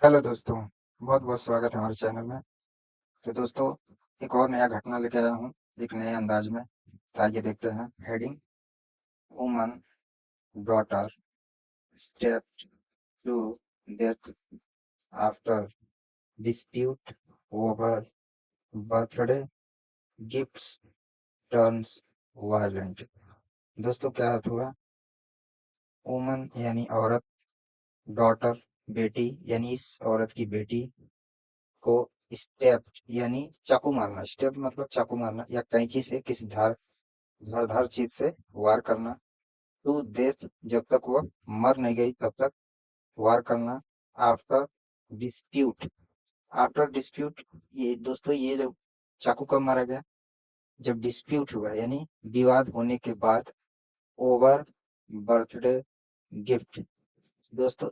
Hello दोस्तों, बहुत बहुत स्वागत है हमारे चैनल में। तो दोस्तों, एक और नया घटना लेके आया हूँ, एक नए अंदाज में। तो आइए देखते हैं। Heading: woman daughter stabbed to death after dispute over birthday gifts turns violent. दोस्तों, क्या अर्थ हुआ? वुमन यानी औरत, डॉटर बेटी, यानी इस औरत की बेटी को स्टेप यानी चाकू मारना। स्टेप मतलब चाकू मारना या कैंची से किसी धारदार चीज से वार करना। टू डेथ, जब तक वह मर नहीं गई तब तक वार करना। आफ्टर डिस्प्यूट, आफ्टर डिस्प्यूट, ये दोस्तों ये जब चाकू कब मारा गया? जब डिस्प्यूट हुआ यानी विवाद होने के बाद। ओवर बर्थडे गिफ्ट, दोस्तों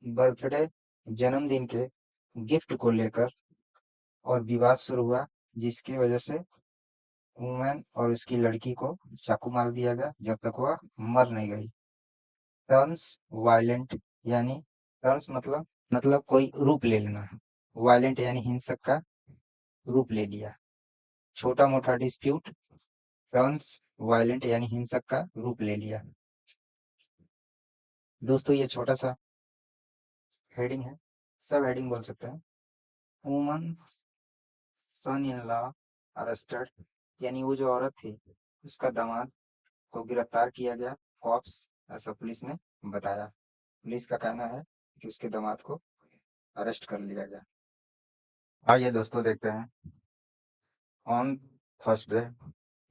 बर्थडे जन्मदिन के गिफ्ट को लेकर और विवाद शुरू हुआ, जिसकी वजह से वुमेन और उसकी लड़की को चाकू मार दिया गया जब तक वह मर नहीं गई। टर्न्स वायलेंट, यानी टर्न्स मतलब कोई रूप ले लेना। वायलेंट यानी हिंसक का रूप ले लिया। छोटा मोटा डिस्प्यूट, टर्न्स वायलेंट यानी हिंसक का रूप ले लिया। दोस्तों, ये छोटा सा हेडिंग है, सब हेडिंग बोल सकते हैं। Woman son in law arrested, यानी वो जो औरत थी उसका दामाद को गिरफ्तार किया गया। कॉप्स, ऐसा पुलिस ने बताया। पुलिस का कहना है कि उसके दामाद को अरेस्ट कर लिया गया। आइए दोस्तों देखते हैं। ऑन थर्सडे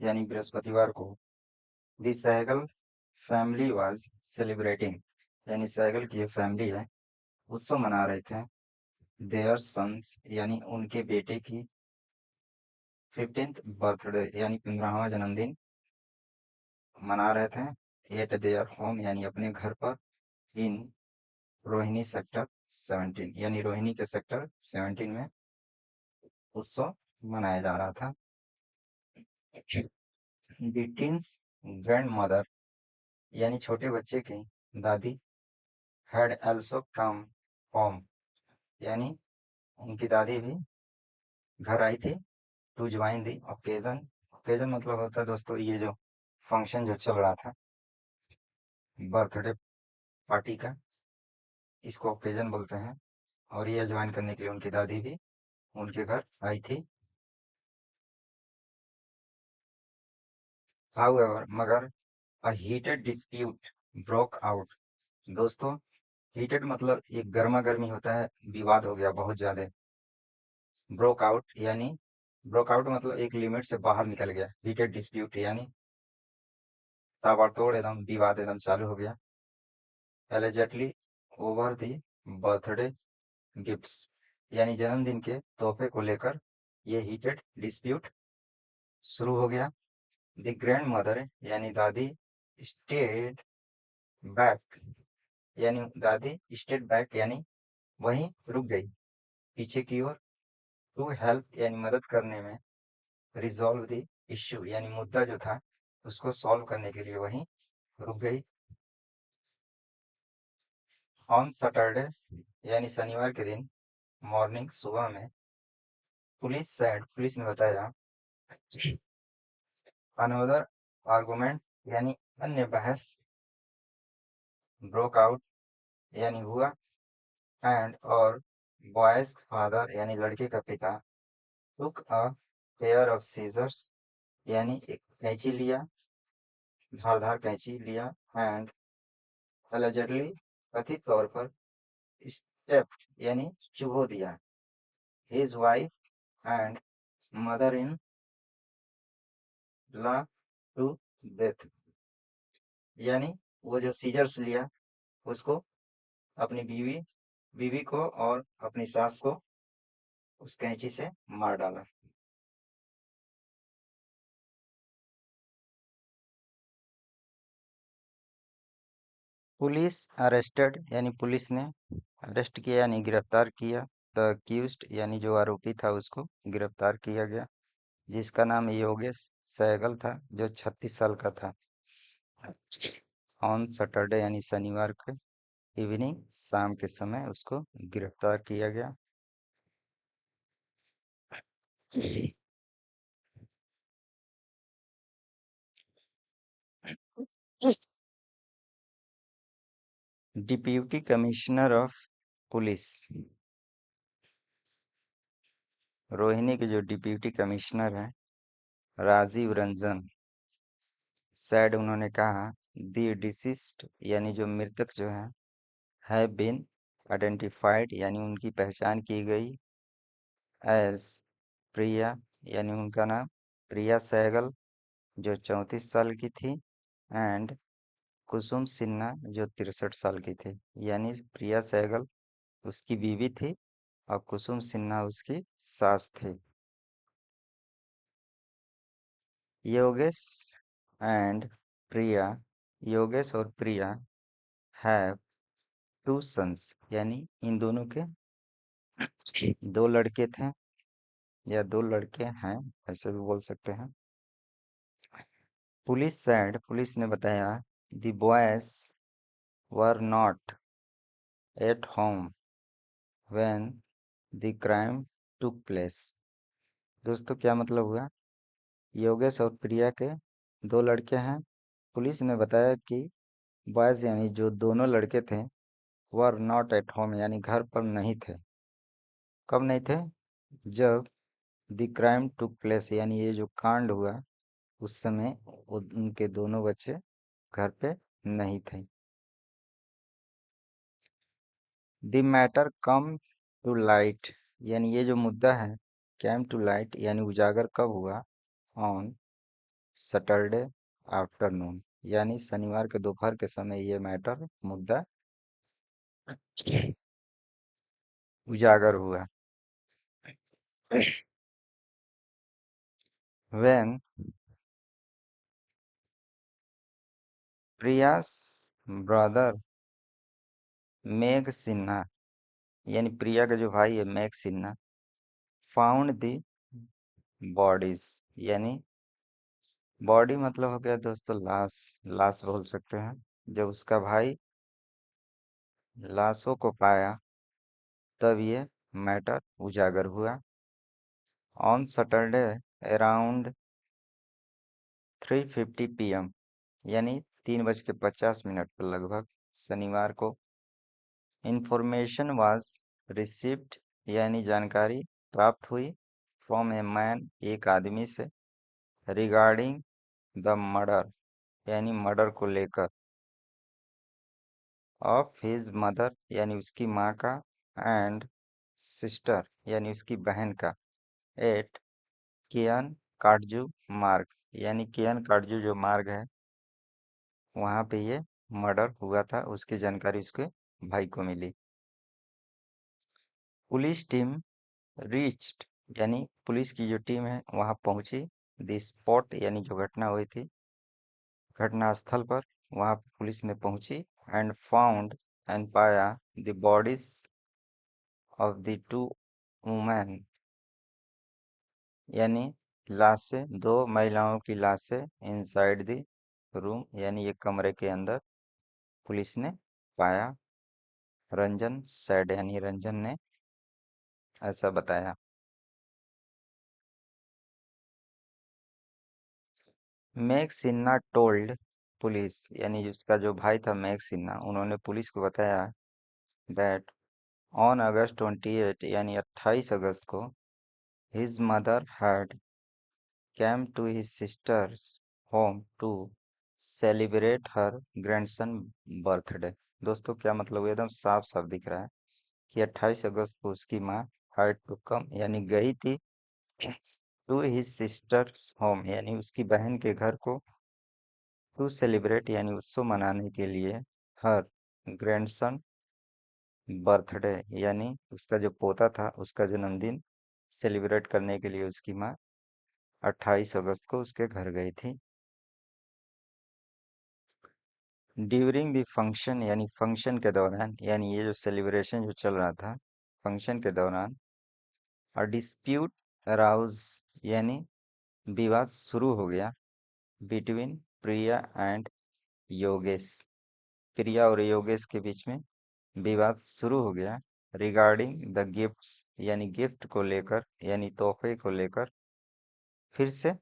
यानी बृहस्पतिवार को दी सहगल फैमिली वाज सेलिब्रेटिंग, यानी सहगल की फैमिली है उत्सव मना रहे थे। देयर सन्स, यानी उनके बेटे की 15th बर्थडे यानी 15वां जन्मदिन मना रहे थे। एट देयर होम, यानी अपने घर पर। इन रोहिणी सेक्टर 17, यानी रोहिणी के सेक्टर 17 में उत्सव मनाया जा रहा था। बिटिन्स ग्रैंड मदर, यानी छोटे बच्चे की दादी। हैड also कम होम, यानी उनकी दादी भी घर आई थी। To join the occasion, occasion मतलब होता है दोस्तों ये जो फंक्शन जो चल रहा था बर्थडे पार्टी का, इसको ओकेजन बोलते हैं। और ये ज्वाइन करने के लिए उनकी दादी भी उनके घर आई थी। हाउएवर, मगर अ हीटेड डिस्प्यूट ब्रोक आउट। दोस्तों, हीटेड मतलब एक गर्मा गर्मी होता है, विवाद हो गया बहुत ज्यादा। ब्रोक आउट यानी ब्रोक आउट मतलब एक लिमिट से बाहर निकल गया। हीटेड डिस्प्यूट यानी ताबड़तोड़ एकदम विवाद एकदम चालू हो गया। एलिजेटली ओवर दी बर्थडे गिफ्ट्स, यानी जन्मदिन के तोहफे को लेकर ये हीटेड डिस्प्यूट शुरू हो गया। द ग्रैंड मदर, यानी दादी। स्टेड बैक, यानी दादी स्टेड बैक यानी वहीं रुक गई, पीछे की ओर। टू हेल्प, यानी मदद करने में। रिजॉल्व द इश्यू, यानी मुद्दा जो था उसको सॉल्व करने के लिए वहीं रुक गई। ऑन सैटरडे, यानी शनिवार के दिन मॉर्निंग, सुबह में। पुलिस ने बताया अनदर आर्गुमेंट, यानी अन्य बहस। ब्रोक आउट, यानी हुआ। एंड और बॉयज फादर, यानी लड़के का पिता। टुक अ पेयर ऑफ सीजर्स, यानी एक कैंची लिया, धारदार कैंची लिया। एंड अलेजेडली, कथित तौर पर। स्टेप, यानी चुभो दिया। His wife and mother in law to death, यानी वो जो सीजर्स लिया उसको अपनी बीवी बीवी को और अपनी सास को उस कैंची से मार डाला। पुलिस अरेस्टेड, यानी पुलिस ने अरेस्ट किया यानी गिरफ्तार किया। द अक्यूज्ड, यानी जो आरोपी था उसको गिरफ्तार किया गया, जिसका नाम योगेश सहगल था, जो 36 साल का था। ऑन सैटरडे, यानी शनिवार को इवनिंग शाम के समय उसको गिरफ्तार किया गया। Deputy commissioner of police, Rohini के जो डिप्यूटी कमिश्नर हैं राजीव रंजन सैड, उन्होंने कहा दी डिसीस्ड यानी जो मृतक जो है हैव बीन आइडेंटिफाइड यानी उनकी पहचान की गई एज प्रिया यानी उनका नाम प्रिया सहगल जो 34 साल की थी एंड कुसुम सिन्हा जो 63 साल की थी। यानी प्रिया सहगल उसकी बीवी थी और कुसुम सिन्हा उसकी सास थी। योगेश एंड प्रिया, योगेश और प्रिया हैव टू सन्स यानी इन दोनों के दो लड़के थे या दो लड़के हैं, ऐसे भी बोल सकते हैं। पुलिस सैड, पुलिस ने बताया the boys were not at home when the crime took place. दोस्तों क्या मतलब हुआ? योगेश और प्रिया के दो लड़के हैं। पुलिस ने बताया कि बॉयज यानी जो दोनों लड़के थे वर नॉट एट होम यानी घर पर नहीं थे। कब नहीं थे? जब द क्राइम टुक प्लेस यानी ये जो कांड हुआ उस समय उनके दोनों बच्चे घर पे नहीं थे। The matter come to light यानी ये जो मुद्दा है कैम टू लाइट यानी उजागर कब हुआ? ऑन सैटरडे आफ्टरनून यानी शनिवार के दोपहर के समय ये मैटर मुद्दा उजागर हुआ। व्हेन प्रियास ब्रदर मेघ सिन्हा यानी प्रिया का जो भाई है मेघ सिन्हा फाउंड द बॉडीज यानी बॉडी मतलब हो गया दोस्तों लाश, लाश बोल सकते हैं। जब उसका भाई लाशों को पाया तब ये मैटर उजागर हुआ। ऑन सैटरडे अराउंड 3:50 PM यानी 3:50 पर लगभग शनिवार को इंफॉर्मेशन वाज रिसीव्ड यानी जानकारी प्राप्त हुई फ्रॉम ए मैन एक आदमी से रिगार्डिंग द मर्डर यानी मर्डर को लेकर ऑफ हिज मदर यानी उसकी माँ का एंड सिस्टर यानी उसकी बहन का एट केयन काटजू मार्ग यानी केयन काटजू जो मार्ग है वहाँ पे ये मर्डर हुआ था, उसकी जानकारी उसके भाई को मिली। पुलिस टीम रीच्ड यानी पुलिस की जो टीम है वहाँ पहुंची द स्पॉट यानी जो घटना हुई थी घटना स्थल पर वहाँ पे पुलिस ने पहुंची एंड फाउंड एंड पाया the bodies of the two women यानी लाशें, दो महिलाओं की लाशें इनसाइड द रूम यानी एक कमरे के अंदर पुलिस ने पाया। रंजन सैड यानी रंजन ने ऐसा बताया। मेघ सिन्हा टोल्ड पुलिस यानी उसका जो भाई था मेघ सिन्हा उन्होंने पुलिस को बताया दैट ऑन अगस्त 28 यानी 28 अगस्त को his mother had came to his sister's home to celebrate her grandson birthday. दोस्तों क्या मतलब हुआ? एकदम साफ साफ दिख रहा है कि 28 अगस्त को उसकी माँ हैड टू कम यानी गई थी टू हिज सिस्टर्स होम यानी उसकी बहन के घर को टू सेलिब्रेट यानी उत्सव मनाने के लिए हर ग्रैंडसन बर्थडे यानी उसका जो पोता था उसका जन्मदिन सेलिब्रेट करने के लिए उसकी माँ 28 अगस्त को उसके घर गई थी। ड्यूरिंग द फंक्शन यानी फंक्शन के दौरान यानी ये जो सेलिब्रेशन जो चल रहा था फंक्शन के दौरान अ डिस्प्यूट अराउज यानी विवाद शुरू हो गया बिटवीन प्रिया एंड योगेश, प्रिया और योगेश के बीच में विवाद शुरू हो गया रिगार्डिंग द गिफ्ट्स यानी गिफ्ट को लेकर यानी तोहफे को लेकर फिर से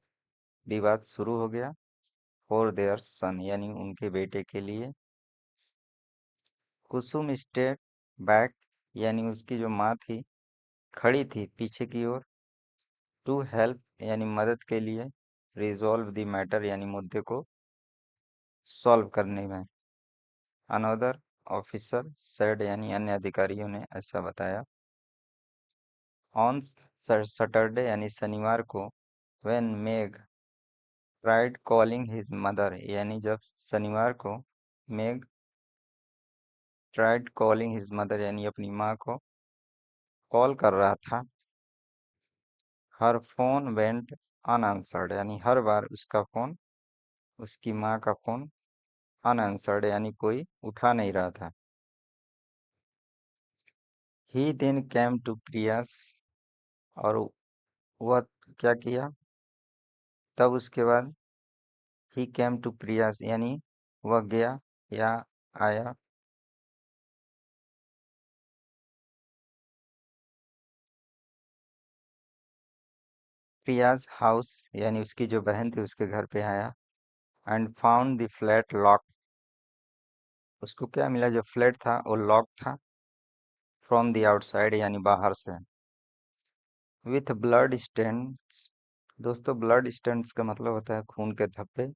विवाद शुरू हो गया फॉर देयर सन यानी उनके बेटे के लिए। कुसुम स्टेट बैक यानी उसकी जो माँ थी खड़ी थी पीछे की ओर। टू हेल्प यानी मदद के लिए। रिजॉल्व द मैटर यानी मुद्दे को सॉल्व करने में। अनदर ऑफिसर सेड यानी अन्य अधिकारियों ने ऐसा बताया। ऑन सैटरडे यानी शनिवार को व्हेन मेघ ट्राइड कॉलिंग हिज मदर यानी जब शनिवार को मेघ ट्राइड कॉलिंग हिज मदर यानी अपनी माँ को कॉल कर रहा था। हर फोन वेंट अनआंसर्ड यानी हर बार उसका फोन उसकी माँ का फोन अनआंसर्ड यानी कोई उठा नहीं रहा था। ही देन कैम टू प्रियास और वह क्या किया तब उसके बाद ही कैम टू प्रियास यानी वह गया या आया प्रियाज हाउस यानी उसकी जो बहन थी उसके घर पे आया। And found the flat lock उसको क्या मिला जो फ्लैट था वो लॉक था फ्रॉम द आउटसाइड यानी बाहर से। विथ ब्लड स्टेन्स दोस्तों ब्लड स्टेन्स का मतलब होता है खून के धब्बे।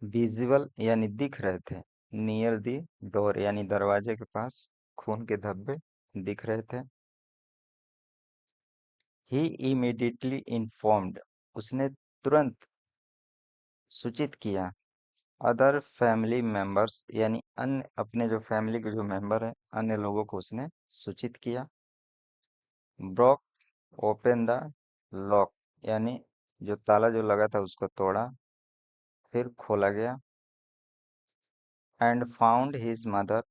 विजिबल यानी दिख रहे थे। नियर द डोर यानी दरवाजे के पास खून के धब्बे दिख रहे थे। ही इमीडिएटली इन्फॉर्म्ड उसने तुरंत सूचित किया। अदर फैमिली मेंबर्स यानी अन्य अपने जो फैमिली के जो मेंबर हैं अन्य लोगों को उसने सूचित किया। ब्रोक ओपन द लॉक यानी जो ताला जो लगा था उसको तोड़ा फिर खोला गया। And found his mother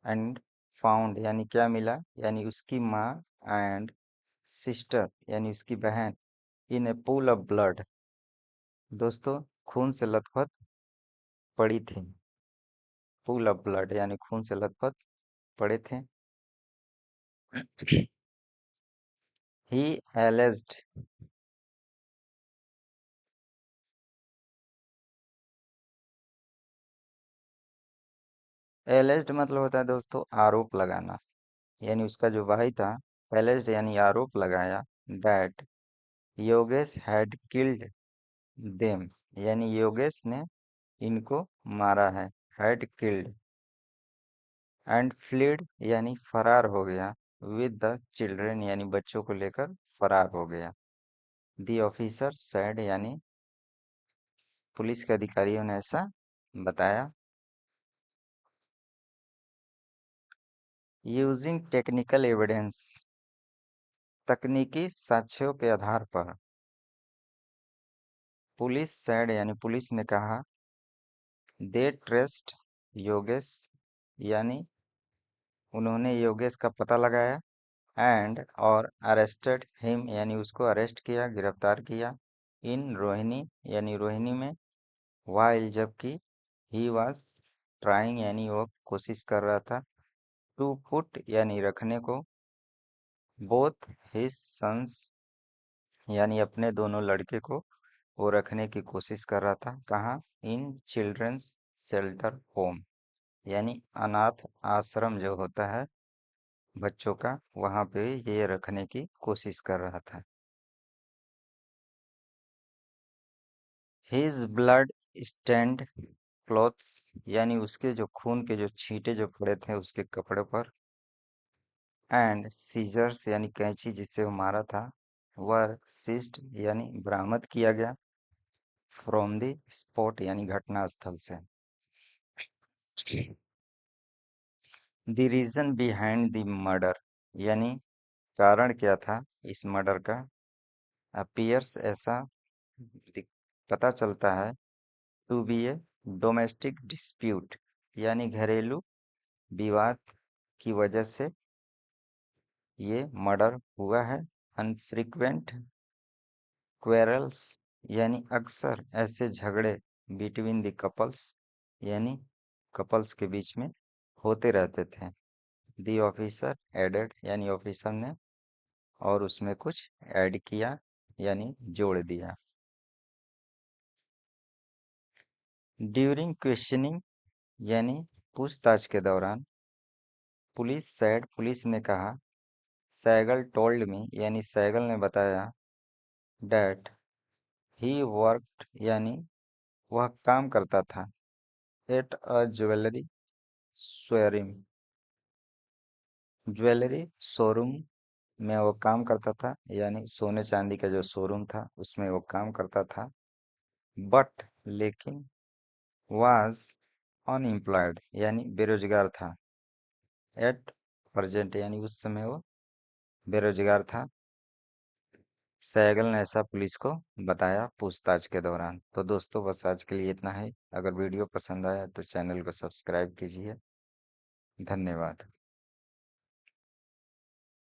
and found यानी क्या मिला यानी उसकी माँ एंड सिस्टर यानी उसकी बहन इन ए पूल ऑफ ब्लड दोस्तों खून से लथपथ पड़ी थी। पूल ऑफ ब्लड यानी खून से लथपथ पड़े थे। ही एलेज्ड एलेज्ड मतलब होता है दोस्तों आरोप लगाना यानी उसका जो भाई था एलेज्ड यानी आरोप लगाया that Yogesh had killed them यानी योगेश ने इनको मारा है। हैड किल्ड एंड फ्लीड यानी फरार हो गया। विद द चिल्ड्रन यानी बच्चों को लेकर फरार हो गया। द ऑफिसर सैड यानी पुलिस के अधिकारियों ने ऐसा बताया। यूजिंग टेक्निकल एविडेंस तकनीकी साक्ष्यों के आधार पर। पुलिस सैड यानी पुलिस ने कहा। दे ट्रेस्ट योगेश यानी उन्होंने योगेश का पता लगाया। एंड और अरेस्टेड हिम यानी उसको अरेस्ट किया गिरफ्तार किया। इन रोहिणी यानी रोहिणी में। वाइल जबकि ही वाज ट्राइंग यानी वो कोशिश कर रहा था। टू पुट यानी रखने को। बोथ हिज सन्स यानी अपने दोनों लड़के को वो रखने की कोशिश कर रहा था। कहाँ इन चिल्ड्रंस शेल्टर होम यानी अनाथ आश्रम जो होता है बच्चों का वहाँ पे ये रखने की कोशिश कर रहा था। हिज ब्लड स्टैंड क्लॉथ्स यानी उसके जो खून के जो छींटे जो पड़े थे उसके कपड़े पर। एंड सीजर्स यानी कैंची जिससे वो मारा था वर सीज्ड यानी बरामद किया गया फ्रॉम द स्पॉट यानी घटना स्थल से। The reason behind the murder यानी कारण क्या था इस मर्डर का। अपीयर्स ऐसा पता चलता है to be a domestic dispute यानी घरेलू विवाद की वजह से ये मर्डर हुआ है। अनफ्रीक्वेंट क्वेरल्स यानी अक्सर ऐसे झगड़े बिटवीन द कपल्स यानी कपल्स के बीच में होते रहते थे। दी ऑफिसर एडेड यानी ऑफिसर ने और उसमें कुछ ऐड किया यानी जोड़ दिया। ड्यूरिंग क्वेश्चनिंग यानी पूछताछ के दौरान। पुलिस सैड पुलिस ने कहा। सैगल टोल्ड मी यानी सैगल ने बताया। डैट ही वर्कड यानी वह काम करता था। At a jewellery showroom jewellery showroom में वो काम करता था यानी सोने चांदी का जो शोरूम था उसमें वो काम करता था। बट लेकिन वाज अनएम्प्लॉयड यानी बेरोजगार था। एट प्रेजेंट यानी उस समय वो बेरोजगार था। सैगल ने ऐसा पुलिस को बताया पूछताछ के दौरान। तो दोस्तों बस आज के लिए इतना ही। अगर वीडियो पसंद आया तो चैनल को सब्सक्राइब कीजिए। धन्यवाद।